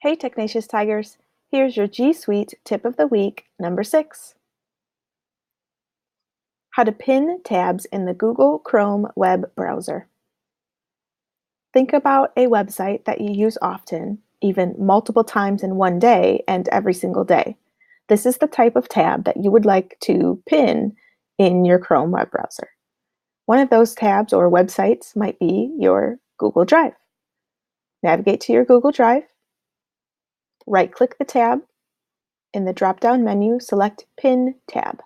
Hey Technatious Tigers, here's your G Suite tip of the week, number 6. How to pin tabs in the Google Chrome web browser. Think about a website that you use often, even multiple times in one day and every single day. This is the type of tab that you would like to pin in your Chrome web browser. One of those tabs or websites might be your Google Drive. Navigate to your Google Drive, right-click the tab. In the drop-down menu, select Pin tab.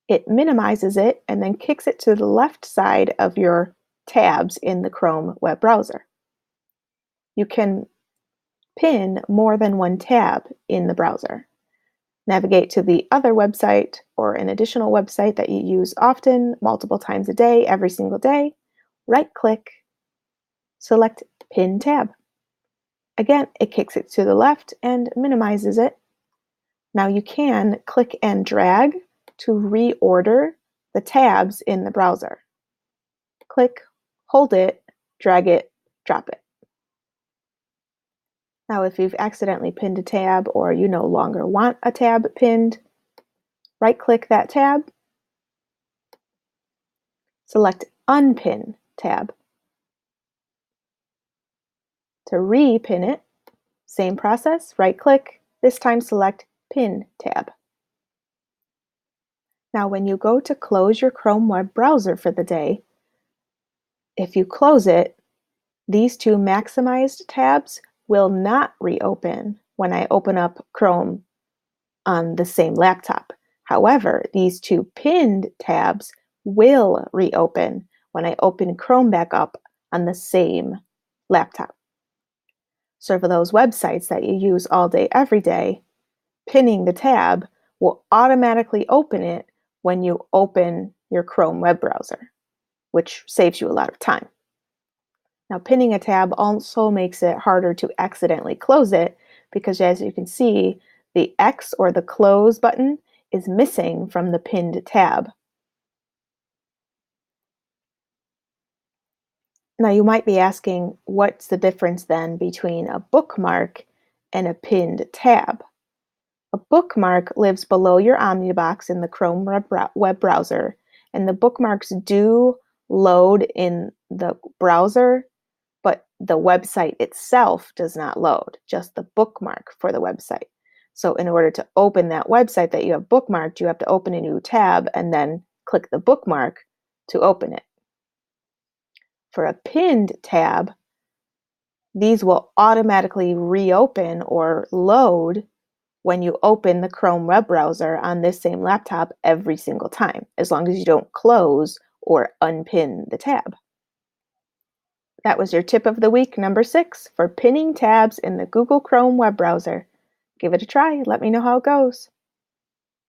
It minimizes it and then kicks it to the left side of your tabs in the Chrome web browser. You can pin more than one tab in the browser. Navigate to the other website or an additional website that you use often, multiple times a day, every single day. Right-click, select Pin tab. Again, it kicks it to the left and minimizes it. Now you can click and drag to reorder the tabs in the browser. Click, hold it, drag it, drop it. Now if you've accidentally pinned a tab or you no longer want a tab pinned, right-click that tab, select Unpin tab. To re-pin it, same process, right-click, this time select Pin tab. Now when you go to close your Chrome web browser for the day, if you close it, these two maximized tabs will not reopen when I open up Chrome on the same laptop. However, these two pinned tabs will reopen when I open Chrome back up on the same laptop. So for those websites that you use all day, every day, pinning the tab will automatically open it when you open your Chrome web browser, which saves you a lot of time. Now, pinning a tab also makes it harder to accidentally close it because, as you can see, the X or the close button is missing from the pinned tab. Now, you might be asking, what's the difference then between a bookmark and a pinned tab? A bookmark lives below your Omnibox in the Chrome web browser, and the bookmarks do load in the browser, but the website itself does not load, just the bookmark for the website. So in order to open that website that you have bookmarked, you have to open a new tab and then click the bookmark to open it. For a pinned tab, these will automatically reopen or load when you open the Chrome web browser on this same laptop every single time, as long as you don't close or unpin the tab. That was your tip of the week, number 6, for pinning tabs in the Google Chrome web browser. Give it a try. Let me know how it goes.